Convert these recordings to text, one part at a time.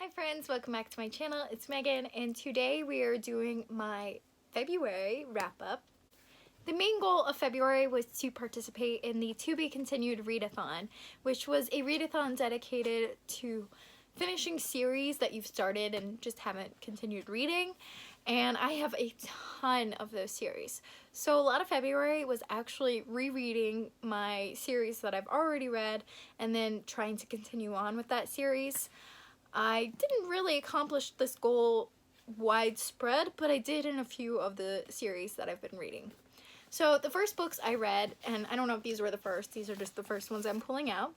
Hi friends, welcome back to my channel. It's Megan and today we are doing my February wrap-up. The main goal of February was to participate in the To Be Continued Readathon, which was a readathon dedicated to finishing series that you've started and just haven't continued reading. And I have a ton of those series. So a lot of February was actually rereading my series that I've already read and then trying to continue on with that series. I didn't really accomplish this goal widespread, but I did in a few of the series that I've been reading. So the first books I read, and I don't know if these were the first, these are just the first ones I'm pulling out,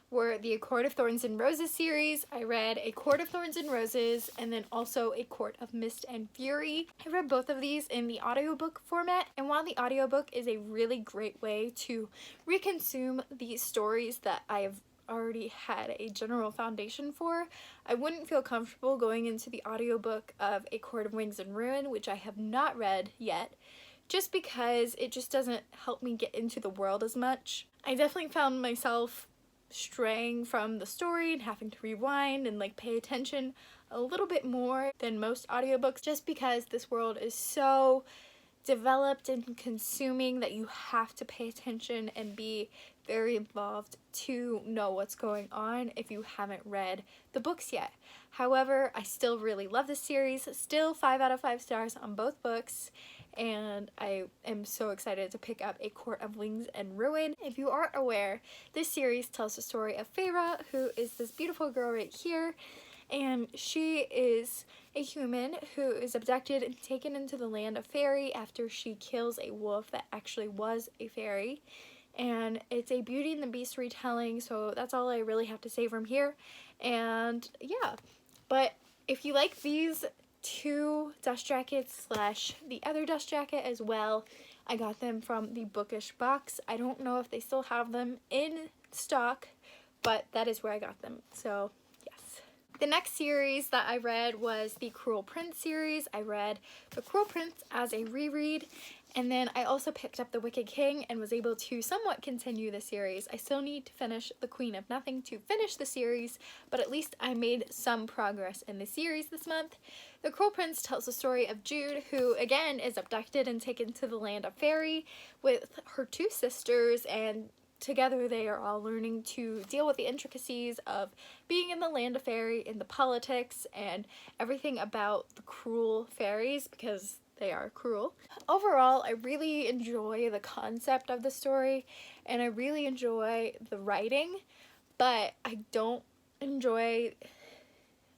were the A Court of Thorns and Roses series. I read A Court of Thorns and Roses and then also A Court of Mist and Fury. I read both of these in the audiobook format, and while the audiobook is a really great way to reconsume the stories that I have already had a general foundation for, I wouldn't feel comfortable going into the audiobook of A Court of Wings and Ruin, which I have not read yet, just because it just doesn't help me get into the world as much. I definitely found myself straying from the story and having to rewind and pay attention a little bit more than most audiobooks, just because this world is so developed and consuming that you have to pay attention and be very involved to know what's going on if you haven't read the books yet. However, I still really love this series, still 5 out of 5 stars on both books, and I am so excited to pick up A Court of Wings and Ruin. If you aren't aware, this series tells the story of Feyre, who is this beautiful girl right here, and she is a human who is abducted and taken into the land of fairy after she kills a wolf that actually was a fairy. And it's a Beauty and the Beast retelling, so that's all I really have to say from here. And yeah, but if you like these two dust jackets slash the other dust jacket as well, I got them from the Bookish box. I don't know if they still have them in stock, but that is where I got them, so yes. The next series that I read was the Cruel Prince series. I read The Cruel Prince as a reread, and then I also picked up The Wicked King and was able to somewhat continue the series. I still need to finish The Queen of Nothing to finish the series, but at least I made some progress in the series this month. The Cruel Prince tells the story of Jude, who again is abducted and taken to the land of fairy with her two sisters, and together they are all learning to deal with the intricacies of being in the land of fairy and the politics and everything about the cruel fairies, because they are cruel. Overall, I really enjoy the concept of the story and I really enjoy the writing, but I don't enjoy,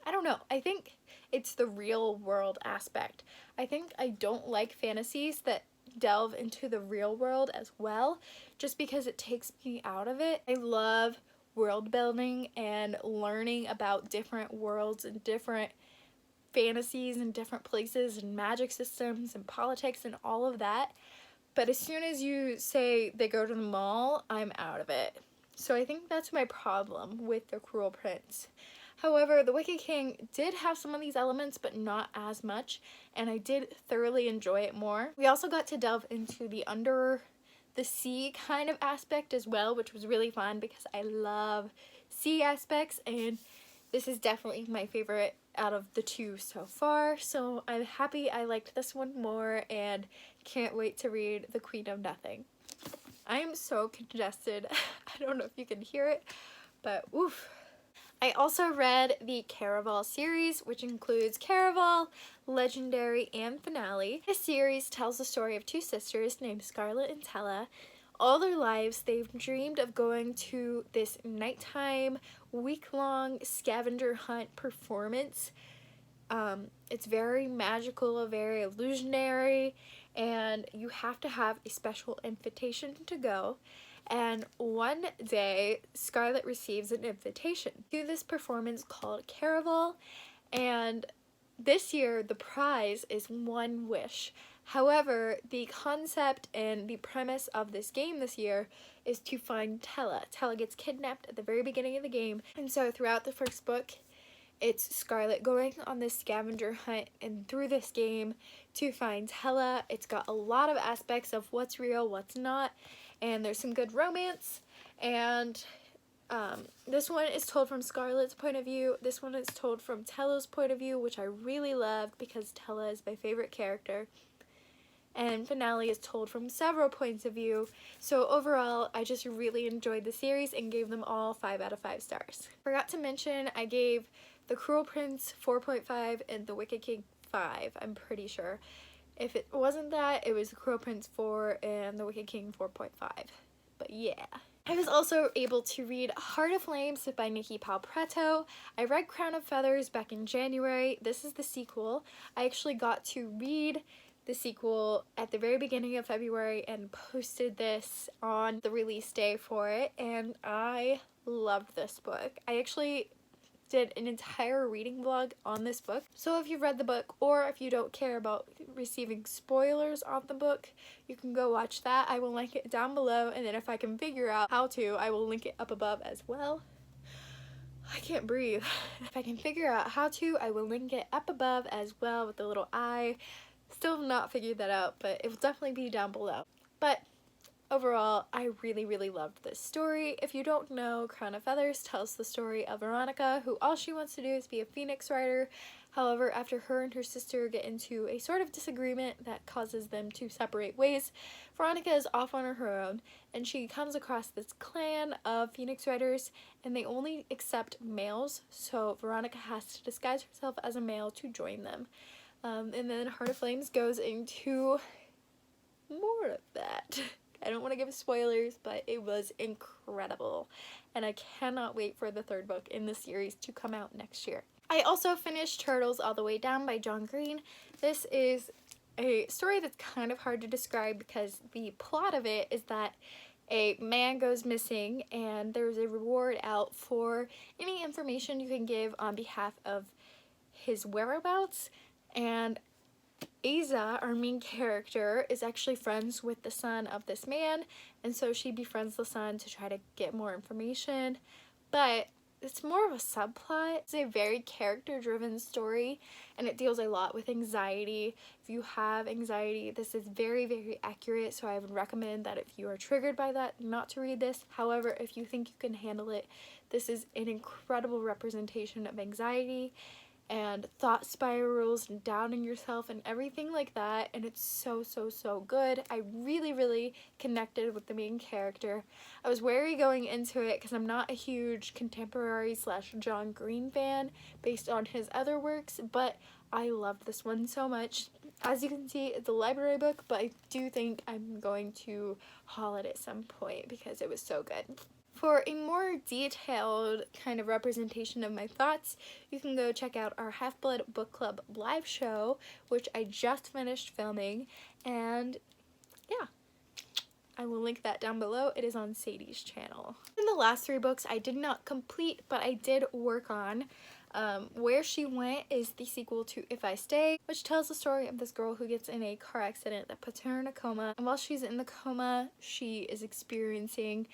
I don't know, I think it's the real world aspect. I think I don't like fantasies that delve into the real world as well, just because it takes me out of it. I love world building and learning about different worlds and different fantasies and different places and magic systems and politics and all of that, but as soon as you say they go to the mall, I'm out of it. So I think that's my problem with The Cruel Prince. However, The Wicked King did have some of these elements, but not as much, and I did thoroughly enjoy it more. We also got to delve into the under the sea kind of aspect as well, which was really fun because I love sea aspects, and this is definitely my favorite out of the two so far, so I'm happy I liked this one more and can't wait to read The Queen of Nothing. I am so congested. I don't know if you can hear it, but oof. I also read the Caraval series, which includes Caraval, Legendary, and Finale. This series tells the story of two sisters named Scarlet and Tella. All their lives, they've dreamed of going to this nighttime, week-long scavenger hunt performance. It's very magical, very illusionary, and you have to have a special invitation to go. And one day, Scarlet receives an invitation to this performance called Caraval, and this year the prize is one wish. However, the concept and the premise of this game this year is to find Tella. Tella gets kidnapped at the very beginning of the game, and so throughout the first book, it's Scarlet going on this scavenger hunt and through this game to find Tella. It's got a lot of aspects of what's real, what's not, and there's some good romance, and This one is told from Scarlett's point of view. This one is told from Tella's point of view, which I really loved because Tella is my favorite character. And Finale is told from several points of view. So overall, I just really enjoyed the series and gave them all 5 out of 5 stars. Forgot to mention, I gave The Cruel Prince 4.5 and The Wicked King 5, I'm pretty sure. If it wasn't that, it was The Cruel Prince 4 and The Wicked King 4.5. But yeah. I was also able to read Heart of Flames by Nikki Palpretto. I read Crown of Feathers back in January. This is the sequel. I actually got to read the sequel at the very beginning of February and posted this on the release day for it, and I loved this book. I actually did an entire reading vlog on this book, so if you've read the book or if you don't care about receiving spoilers on the book, you can go watch that. I will link it down below, and then if I can figure out how to, I will link it up above as well. I can't breathe. If I can figure out how to, I will link it up above as well with the little eye. Still have not figured that out, but it will definitely be down below. But overall, I really loved this story. If you don't know, Crown of Feathers tells the story of Veronica, who all she wants to do is be a phoenix rider. However, after her and her sister get into a sort of disagreement that causes them to separate ways, Veronica is off on her own, and she comes across this clan of phoenix riders, and they only accept males, so Veronica has to disguise herself as a male to join them. And then Heart of Flames goes into more of that. I don't want to give spoilers, but it was incredible. And I cannot wait for the 3rd book in the series to come out next year. I also finished Turtles All the Way Down by John Green. This is a story that's kind of hard to describe because the plot of it is that a man goes missing and there's a reward out for any information you can give on behalf of his whereabouts. And Aza, our main character, is actually friends with the son of this man, and so she befriends the son to try to get more information, but it's more of a subplot. It's a very character-driven story, and it deals a lot with anxiety. If you have anxiety, this is very accurate, so I would recommend that if you are triggered by that, not to read this. However, if you think you can handle it, this is an incredible representation of anxiety and thought spirals and doubting yourself and everything like that, and it's so good. I really connected with the main character. I was wary going into it because I'm not a huge contemporary / John Green fan based on his other works, but I loved this one so much. As you can see, it's a library book, but I do think I'm going to haul it at some point because it was so good. For a more detailed kind of representation of my thoughts, you can go check out our Half-Blood Book Club live show, which I just finished filming, and yeah, I will link that down below. It is on Sadies Channel. In the last 3 books I did not complete, but I did work on. Where She Went is the sequel to If I Stay, which tells the story of this girl who gets in a car accident that puts her in a coma, and while she's in the coma, she is experiencing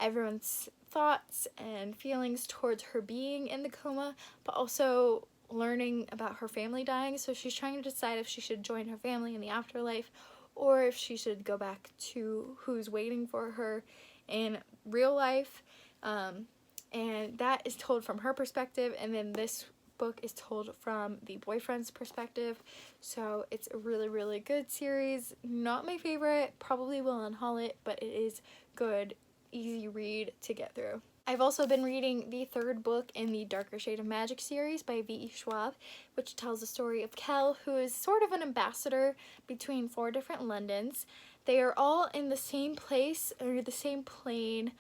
everyone's thoughts and feelings towards her being in the coma, but also learning about her family dying, so she's trying to decide if she should join her family in the afterlife or if she should go back to who's waiting for her in real life, and that is told from her perspective, and then this book is told from the boyfriend's perspective, so it's a really good series. Not my favorite, probably will unhaul it, but it is good, easy read to get through. I've also been reading the 3rd book in the Darker Shade of Magic series by V.E. Schwab, which tells the story of Kel, who is sort of an ambassador between 4 different Londons. They are all in the same place, or the same plane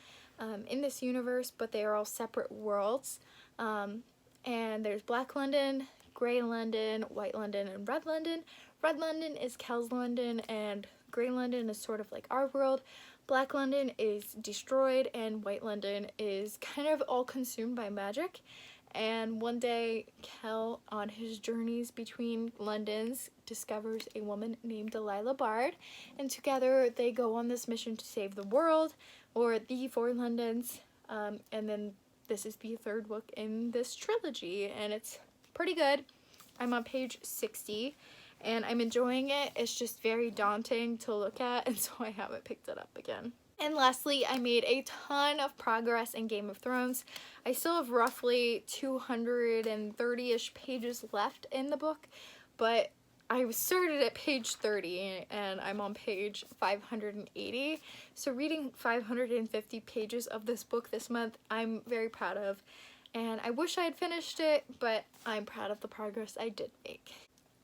in this universe, but they are all separate worlds. And there's Black London, Grey London, White London, and Red London. Red London is Kel's London, and Grey London is sort of like our world. Black London is destroyed, and White London is kind of all consumed by magic. And one day, Kel, on his journeys between Londons, discovers a woman named Delilah Bard, and together they go on this mission to save the world, or the 4 Londons, and then this is the 3rd book in this trilogy, and it's pretty good. I'm on page 60. And I'm enjoying it. It's just very daunting to look at, and so I haven't picked it up again. And lastly, I made a ton of progress in Game of Thrones. I still have roughly 230-ish pages left in the book, but I started at page 30 and I'm on page 580. So reading 550 pages of this book this month, I'm very proud of. And I wish I had finished it, but I'm proud of the progress I did make.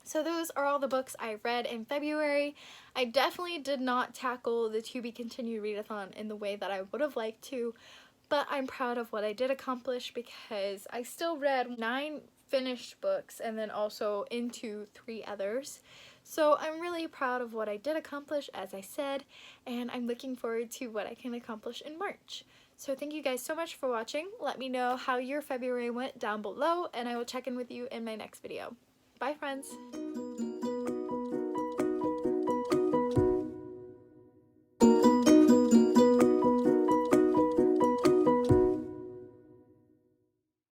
So those are all the books I read in February. I definitely did not tackle the to be continued readathon in the way that I would have liked to, but I'm proud of what I did accomplish because I still read 9 finished books and then also into 3 others. So I'm really proud of what I did accomplish, as I said, and I'm looking forward to what I can accomplish in March. So thank you guys so much for watching. Let me know how your February went down below, and I will check in with you in my next video. Bye, friends!